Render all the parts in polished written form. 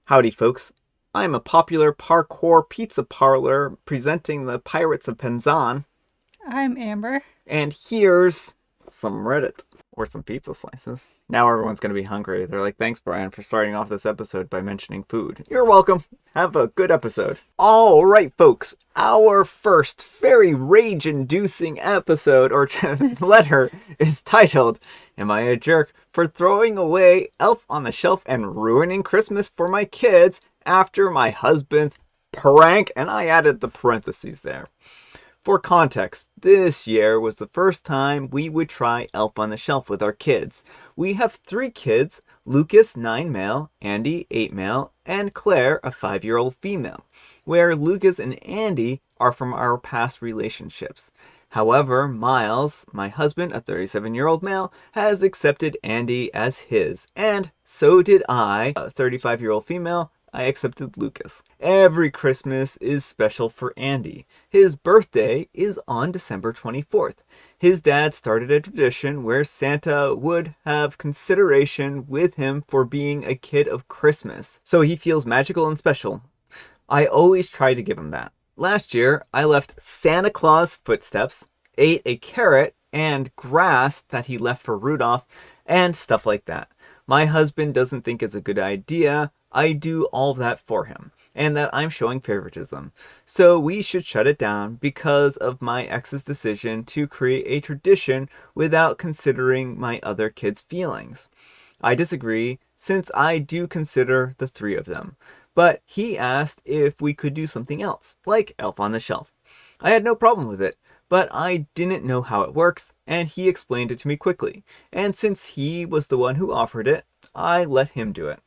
Howdy, folks. I'm a popular parkour pizza parlor presenting the Pirates of Penzance, I'm Amber. and here's some Reddit or some pizza slices. Now everyone's going to be hungry. They're like, thanks, Brian, for starting off this episode by mentioning food. You're welcome. Have a good episode. All right, folks. Our first very rage-inducing episode or letter is titled, Am I a Jerk for Throwing Away Elf on the Shelf and Ruining Christmas for My Kids After My Husband's Prank? And I added the parentheses there. For context, this year was the first time we would try Elf on the Shelf with our kids. We have 3 kids, Lucas 9 male, Andy 8 male, and Claire a 5-year-old female, where Lucas and Andy are from our past relationships. However, Miles, my husband, a 37-year-old male, has accepted Andy as his, and so did I, a 35-year-old female. I accepted Lucas. Every Christmas is special for Andy. His birthday is on December 24th. His dad started a tradition where Santa would have consideration with him for being a kid of Christmas, so he feels magical and special. I always try to give him that. Last year, I left Santa Claus footsteps, ate a carrot and grass that he left for Rudolph, and stuff like that. My husband doesn't think it's a good idea. I do all that for him, and that I'm showing favoritism. So we should shut it down because of my ex's decision to create a tradition without considering my other kids' feelings. I disagree, since I do consider the 3 of them. But he asked if we could do something else, like Elf on the Shelf. I had no problem with it, but I didn't know how it works, and he explained it to me quickly. And since he was the one who offered it, I let him do it.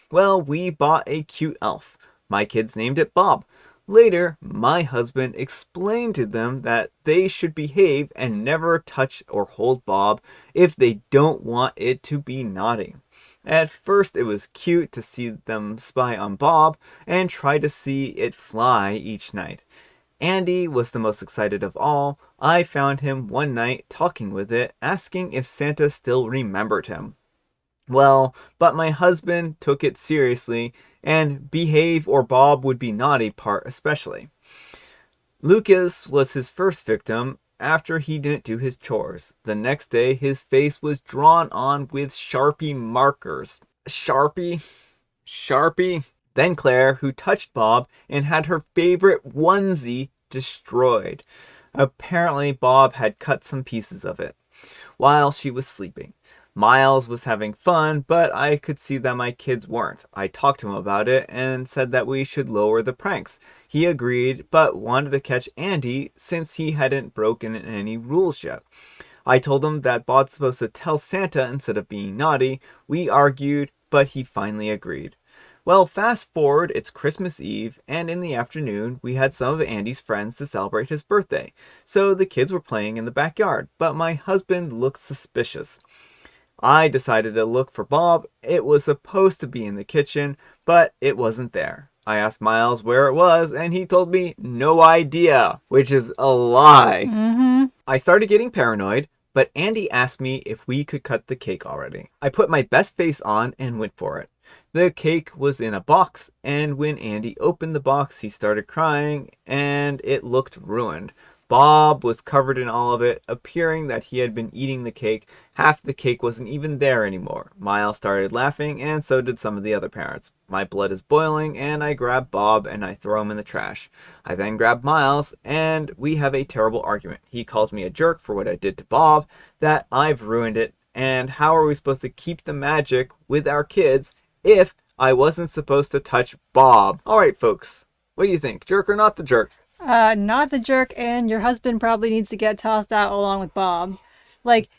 Well, we bought a cute elf. My kids named it Bob. Later, my husband explained to them that they should behave and never touch or hold Bob if they don't want it to be naughty. At first, it was cute to see them spy on Bob and try to see it fly each night. Andy was the most excited of all. I found him one night talking with it, asking if Santa still remembered him. Well, but my husband took it seriously, and behave or Bob would be naughty part especially. Lucas was his first victim after he didn't do his chores. The next day, his face was drawn on with Sharpie markers. Sharpie? Then Claire, who touched Bob and had her favorite onesie destroyed. Apparently, Bob had cut some pieces of it while she was sleeping. Miles was having fun, but I could see that my kids weren't. I talked to him about it and said that we should lower the pranks. He agreed, but wanted to catch Andy since he hadn't broken any rules yet. I told him that Bob's supposed to tell Santa instead of being naughty. We argued, but he finally agreed. Well, fast forward, it's Christmas Eve, and in the afternoon, we had some of Andy's friends to celebrate his birthday. So the kids were playing in the backyard, but my husband looked suspicious. I decided to look for Bob. It was supposed to be in the kitchen, but it wasn't there. I asked Miles where it was, and he told me no idea, which is a lie. I started getting paranoid, but Andy asked me if we could cut the cake already. I put my best face on and went for it. The cake was in a box, and when Andy opened the box, he started crying, and it looked ruined. Bob was covered in all of it, appearing that he had been eating the cake. Half the cake wasn't even there anymore. Miles started laughing, and so did some of the other parents. My blood is boiling, and I grab Bob and I throw him in the trash. I then grab Miles, and we have a terrible argument. He calls me a jerk for what I did to Bob, that I've ruined it, and how are we supposed to keep the magic with our kids if I wasn't supposed to touch Bob? Alright, folks, what do you think? Jerk or not the jerk? Not the jerk, and your husband probably needs to get tossed out along with Bob. Like,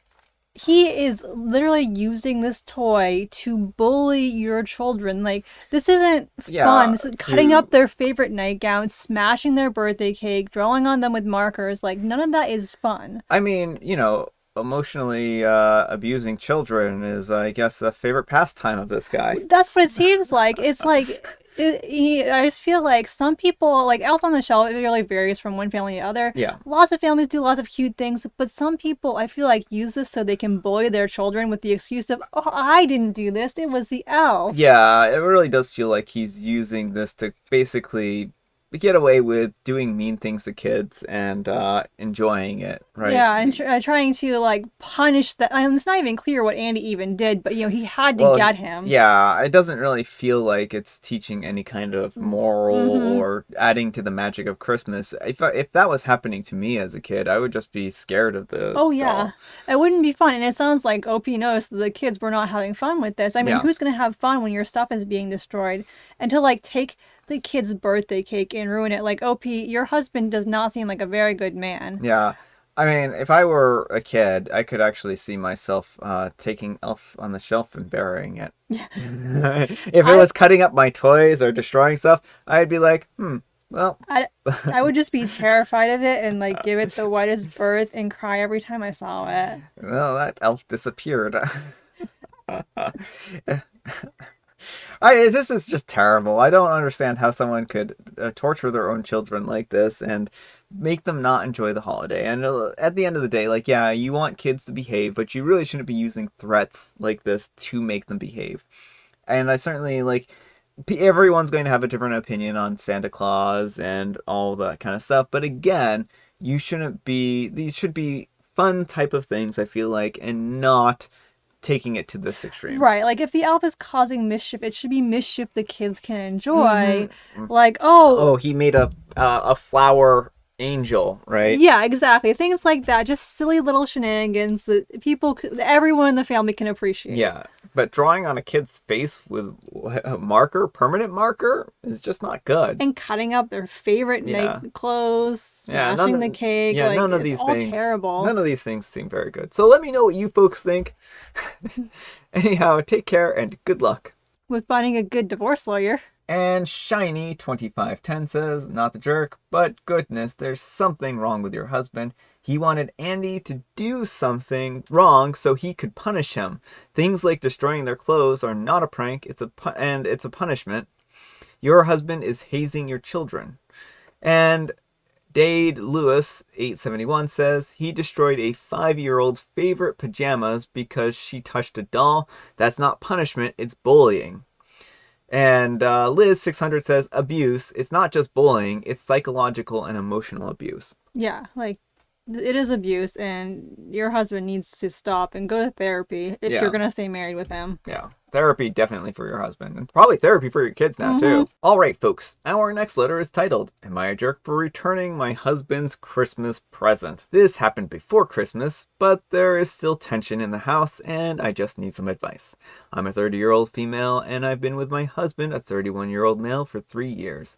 he is literally using this toy to bully your children. Like, this isn't fun. This is cutting up their favorite nightgown, smashing their birthday cake, drawing on them with markers. Like, none of that is fun. I mean, emotionally abusing children is, I guess, a favorite pastime of this guy. That's what it seems like. It's like I just feel like some people, like Elf on the Shelf, it really varies from one family to other. Yeah. Lots of families do lots of cute things, but some people, I feel like, use this so they can bully their children with the excuse of, oh, I didn't do this, it was the elf. Yeah, it really does feel like he's using this to basically get away with doing mean things to kids and enjoying it, right? Yeah, and trying to, like, punish the. And it's not even clear what Andy even did, but, he had to Well, get him. yeah, it doesn't really feel like it's teaching any kind of moral Mm-hmm. or adding to the magic of Christmas. If that was happening to me as a kid, I would just be scared of the Oh, yeah. doll. It wouldn't be fun. And it sounds like OP knows that the kids were not having fun with this. I mean, Yeah. who's going to have fun when your stuff is being destroyed? And to, like, take the kid's birthday cake and ruin it. Like, OP, your husband does not seem like a very good man. Yeah. I mean, if I were a kid, I could actually see myself taking Elf on the Shelf and burying it. If it I, was cutting up my toys or destroying stuff, I'd be like, well, I, I would just be terrified of it and, like, give it the whitest berth and cry every time I saw it. well, that elf disappeared. This is just terrible. I don't understand how someone could torture their own children like this and make them not enjoy the holiday. And at the end of the day, like, yeah, you want kids to behave, but you really shouldn't be using threats like this to make them behave. And I certainly, like, everyone's going to have a different opinion on Santa Claus and all that kind of stuff. But again, these should be fun type of things, I feel like, and not taking it to this extreme. Right, like if the elf is causing mischief, it should be mischief the kids can enjoy. Mm-hmm. Like, Oh, he made a flower angel, right? yeah, exactly. Things like that, just silly little shenanigans that everyone in the family can appreciate. Yeah, but drawing on a kid's face with a marker, permanent marker, is just not good. And cutting up their favorite Yeah. night clothes, Yeah, smashing the cake, yeah, like none of it's these all things. terrible. None of these things seem very good. So let me know what you folks think. Anyhow, take care and good luck. With finding a good divorce lawyer. And Shiny2510 says, not the jerk, but goodness, there's something wrong with your husband. He wanted Andy to do something wrong so he could punish him. Things like destroying their clothes are not a prank, it's a punishment. Your husband is hazing your children. And Dade Lewis 871 says he destroyed a 5-year-old's favorite pajamas because she touched a doll. That's not punishment, it's bullying. And Liz 600 says abuse. It's not just bullying, it's psychological and emotional abuse. Yeah, like it is abuse, and your husband needs to stop and go to therapy if Yeah. you're gonna stay married with him. Yeah, therapy definitely for your husband, and probably therapy for your kids now too. All right, folks, our next letter is titled, Am I a Jerk for Returning My Husband's Christmas Present? This happened before Christmas, but there is still tension in the house, and I just need some advice. I'm a 30-year-old female, and I've been with my husband, a 31-year-old male, for 3 years.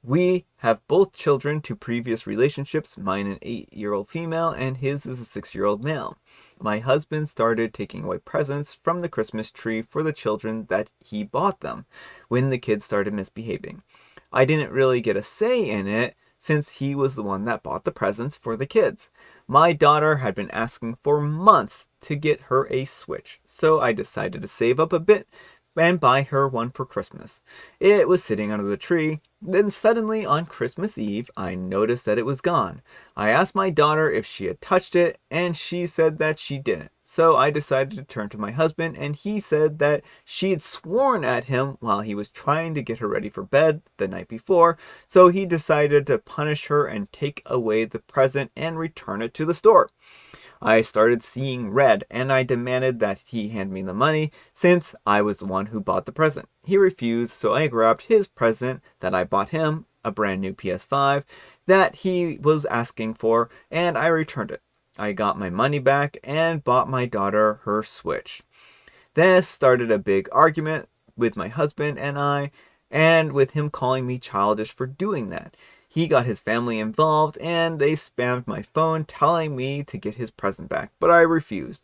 We have both children to previous relationships, mine an 8-year-old female and his is a 6-year-old male. My husband started taking away presents from the Christmas tree for the children that he bought them when the kids started misbehaving. I didn't really get a say in it since he was the one that bought the presents for the kids. My daughter had been asking for months to get her a Switch, so I decided to save up a bit and buy her one for Christmas. It was sitting under the tree. Then suddenly on Christmas Eve, I noticed that it was gone. I asked my daughter if she had touched it, and she said that she didn't. So I decided to turn to my husband, and he said that she had sworn at him while he was trying to get her ready for bed the night before, so he decided to punish her and take away the present and return it to the store. I started seeing red, and I demanded that he hand me the money since I was the one who bought the present. He refused, so I grabbed his present that I bought him, a brand new PS5, that he was asking for, and I returned it. I got my money back and bought my daughter her Switch. This started a big argument with my husband and I, and with him calling me childish for doing that. He got his family involved, and they spammed my phone telling me to get his present back, but I refused.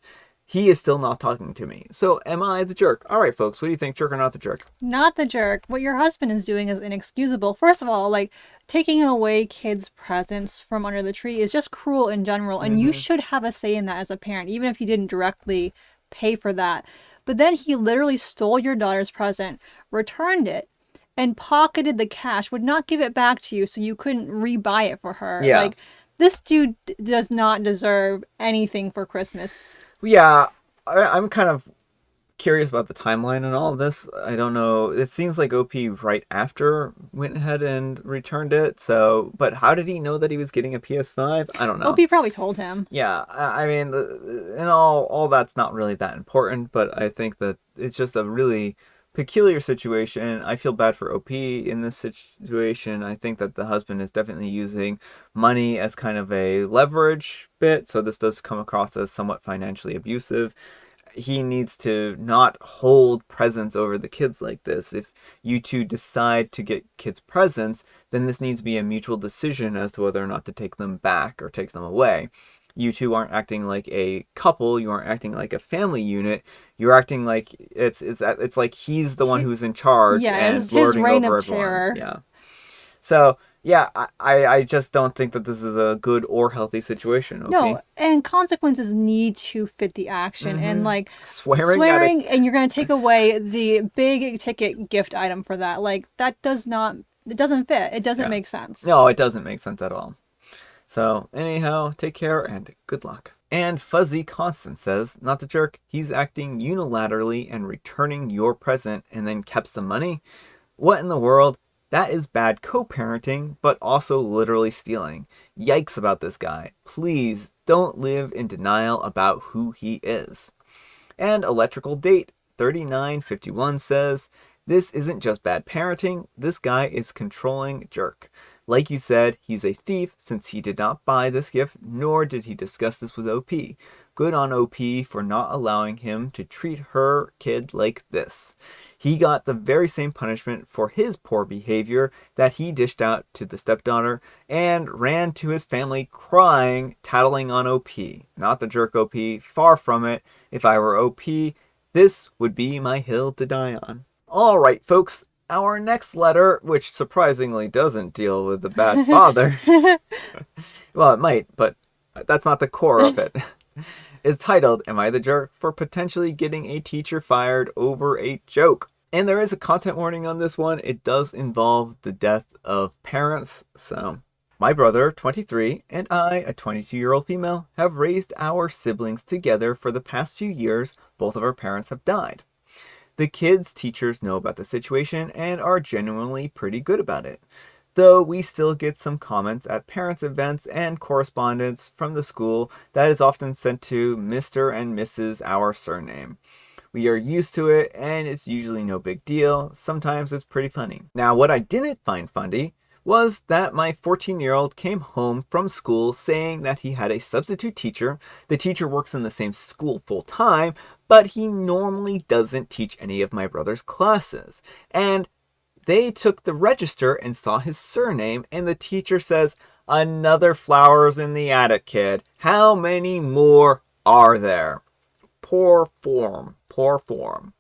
He is still not talking to me. So am I the jerk? All right, folks, what do you think, jerk or not the jerk? Not the jerk. What your husband is doing is inexcusable. First of all, like taking away kids' presents from under the tree is just cruel in general, and you should have a say in that as a parent, even if you didn't directly pay for that. But then he literally stole your daughter's present, returned it, and pocketed the cash, would not give it back to you so you couldn't rebuy it for her. Yeah. Like, this dude does not deserve anything for Christmas. Yeah, I'm kind of curious about the timeline and all of this. I don't know. It seems like OP right after went ahead and returned it. So, but how did he know that he was getting a PS5? I don't know. OP probably told him. Yeah, I mean, and all that's not really that important, but I think that it's just a really peculiar situation. I feel bad for OP in this situation. I think that the husband is definitely using money as kind of a leverage bit, so this does come across as somewhat financially abusive. He needs to not hold presents over the kids like this. If you two decide to get kids presents, then this needs to be a mutual decision as to whether or not to take them back or take them away. You two aren't acting like a couple. You aren't acting like a family unit. You're acting like it's like he's the one who's in charge Yeah, and it's his lording reign over of terror. everyone's. Yeah. So yeah, I just don't think that this is a good or healthy situation. OP. No, and consequences need to fit the action. And like Swearing and you're going to take away the big ticket gift item for that. Like, that does not, it doesn't fit. It doesn't make sense. No, it doesn't make sense at all. So, anyhow, take care and good luck. And Fuzzy Constant says, not the jerk, he's acting unilaterally and returning your present and then keeps the money? What in the world? That is bad co-parenting, but also literally stealing. Yikes about this guy. Please don't live in denial about who he is. And Electrical Date 3951 says, this isn't just bad parenting, this guy is controlling jerk. Like you said, he's a thief since he did not buy this gift, nor did he discuss this with OP. Good on OP for not allowing him to treat her kid like this. He got the very same punishment for his poor behavior that he dished out to the stepdaughter and ran to his family crying, tattling on OP. Not the jerk OP, far from it. If I were OP, this would be my hill to die on. Alright, folks, our next letter, which surprisingly doesn't deal with the bad father, well, it might, but that's not the core of it, is titled, Am I the Jerk for Potentially Getting a Teacher Fired Over a Joke? And there is a content warning on this one. It does involve the death of parents. So, my brother, 23, and I, a 22-year-old female, have raised our siblings together for the past few years. Both of our parents have died. The kids' teachers know about the situation and are genuinely pretty good about it, though we still get some comments at parents' events and correspondence from the school that is often sent to Mr. and Mrs. our surname. We are used to it and it's usually no big deal. Sometimes it's pretty funny. Now, what I didn't find funny was that my 14-year-old came home from school saying that he had a substitute teacher. The teacher works in the same school full time, but he normally doesn't teach any of my brother's classes. And they took the register and saw his surname, and the teacher says, another flowers in the attic, kid. How many more are there? Poor form, poor form.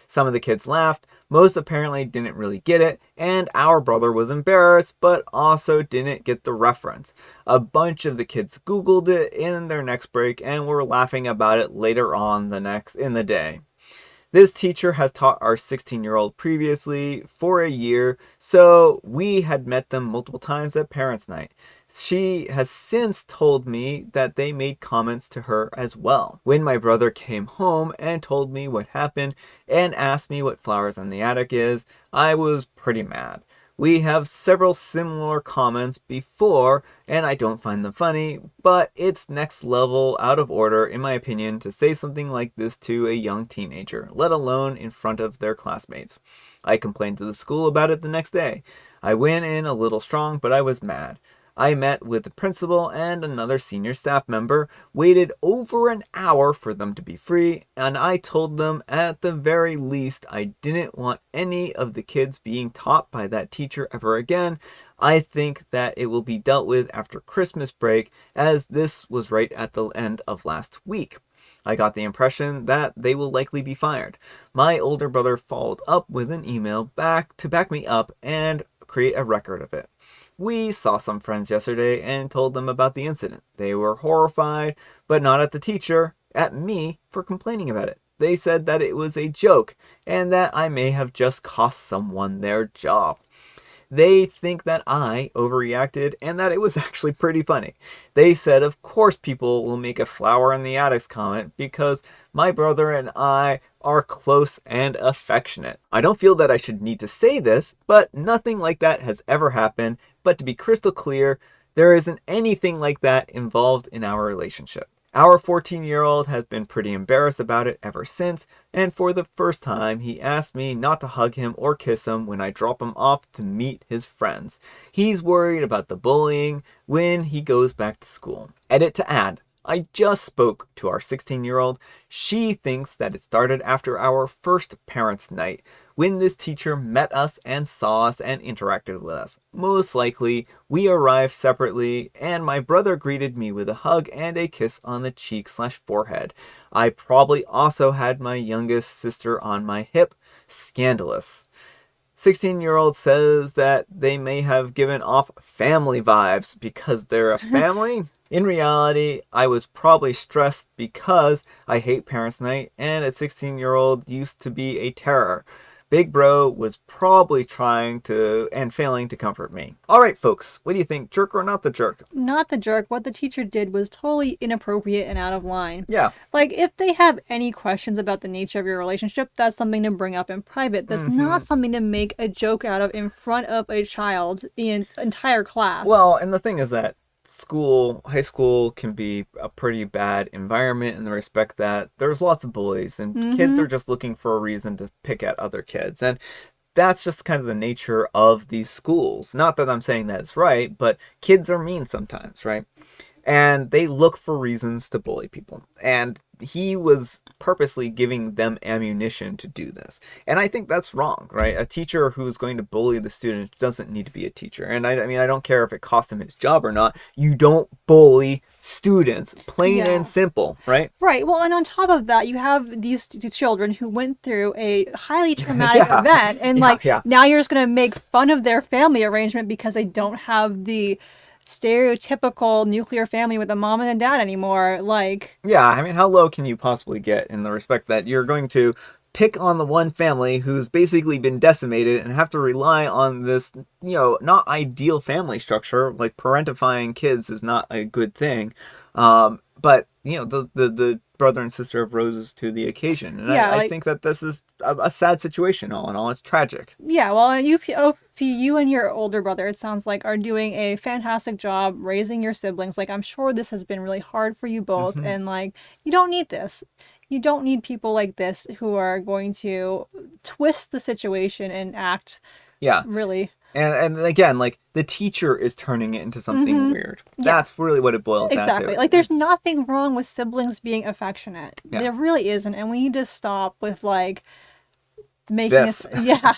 Some of the kids laughed. Most apparently didn't really get it, and our brother was embarrassed, but also didn't get the reference. A bunch of the kids Googled it in their next break and were laughing about it later on in the day. This teacher has taught our 16-year-old previously for a year, so we had met them multiple times at parents' night. She has since told me that they made comments to her as well. When my brother came home and told me what happened and asked me what flowers in the attic is, I was pretty mad. We have several similar comments before, and I don't find them funny, but it's next level out of order, in my opinion, to say something like this to a young teenager, let alone in front of their classmates. I complained to the school about it the next day. I went in a little strong, but I was mad. I met with the principal and another senior staff member, waited over an hour for them to be free, and I told them at the very least I didn't want any of the kids being taught by that teacher ever again. I think that it will be dealt with after Christmas break, as this was right at the end of last week. I got the impression that they will likely be fired. My older brother followed up with an email back to back me up and create a record of it. We saw some friends yesterday and told them about the incident. They were horrified, but not at the teacher, at me for complaining about it. They said that it was a joke and that I may have just cost someone their job. They think that I overreacted and that it was actually pretty funny. They said, of course, people will make a flower in the attics comment because my brother and I are close and affectionate. I don't feel that I should need to say this, but nothing like that has ever happened. But to be crystal clear, there isn't anything like that involved in our relationship. Our 14-year-old has been pretty embarrassed about it ever since, and for the first time, he asked me not to hug him or kiss him when I drop him off to meet his friends. He's worried about the bullying when he goes back to school. Edit to add, I just spoke to our 16-year-old. She thinks that it started after our first parents' night, when this teacher met us and saw us and interacted with us. Most likely, we arrived separately, and my brother greeted me with a hug and a kiss on the cheek/forehead. I probably also had my youngest sister on my hip. Scandalous. 16-year-old says that they may have given off family vibes because they're a family. In reality, I was probably stressed because I hate parents' night, and a 16-year-old used to be a terror. Big Bro was probably trying to and failing to comfort me. Alright folks, what do you think? Jerk or not the jerk? Not the jerk. What the teacher did was totally inappropriate and out of line. Yeah. Like, if they have any questions about the nature of your relationship, that's something to bring up in private. That's not something to make a joke out of in front of a child, the entire class. Well, and the thing is that high school can be a pretty bad environment in the respect that there's lots of bullies and kids are just looking for a reason to pick at other kids. And that's just kind of the nature of these schools. Not that I'm saying that it's right, but kids are mean sometimes, right? And they look for reasons to bully people. And he was purposely giving them ammunition to do this. And I think that's wrong, right? A teacher who's going to bully the student doesn't need to be a teacher. And I mean, I don't care if it cost him his job or not. You don't bully students, plain and simple, right? Right. Well, and on top of that, you have these children who went through a highly traumatic event. And now you're just going to make fun of their family arrangement because they don't have the stereotypical nuclear family with a mom and a dad anymore. Yeah, I mean, how low can you possibly get in the respect that you're going to pick on the one family who's basically been decimated and have to rely on this, not ideal family structure? Like, parentifying kids is not a good thing. But, the brother and sister have roses to the occasion. And I think that this is a sad situation, all in all. It's tragic. Yeah, well, you and your older brother, it sounds like, are doing a fantastic job raising your siblings. Like, I'm sure this has been really hard for you both. And, you don't need this. You don't need people like this who are going to twist the situation and act really... And again, the teacher is turning it into something weird. Yeah. That's really what it boils down to. Exactly. There's nothing wrong with siblings being affectionate. Yeah. There really isn't. And we need to stop with, making this. Yeah.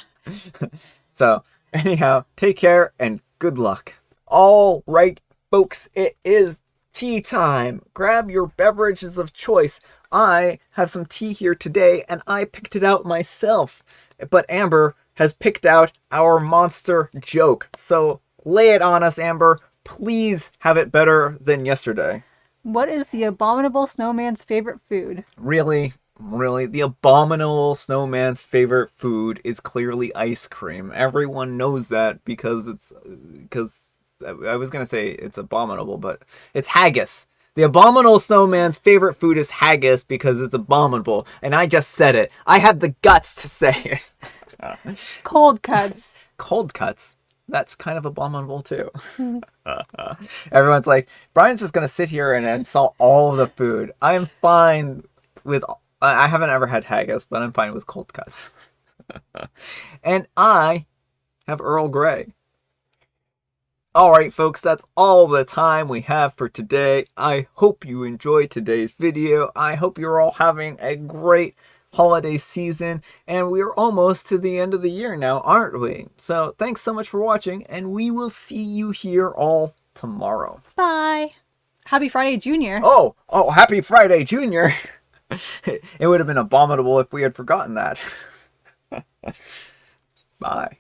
So, anyhow, take care and good luck. All right, folks, it is tea time. Grab your beverages of choice. I have some tea here today, and I picked it out myself. But Amber has picked out our monster joke. So lay it on us, Amber. Please have it better than yesterday. What is the abominable snowman's favorite food? Really? The abominable snowman's favorite food is clearly ice cream. Everyone knows that because I was going to say it's abominable, but it's haggis. The abominable snowman's favorite food is haggis because it's abominable. And I just said it. I have the guts to say it. Cold cuts. Cold cuts. That's kind of abominable too. Everyone's like, Brian's just going to sit here and insult all of the food. I'm fine with... I haven't ever had haggis, but I'm fine with cold cuts. And I have Earl Grey. Alright folks, that's all the time we have for today. I hope you enjoyed today's video. I hope you're all having a great holiday season, and we're almost to the end of the year now, aren't we? So thanks so much for watching, and we will see you here all tomorrow. Bye. Happy Friday, Junior. Oh, happy Friday, Junior. It would have been abominable if we had forgotten that. Bye.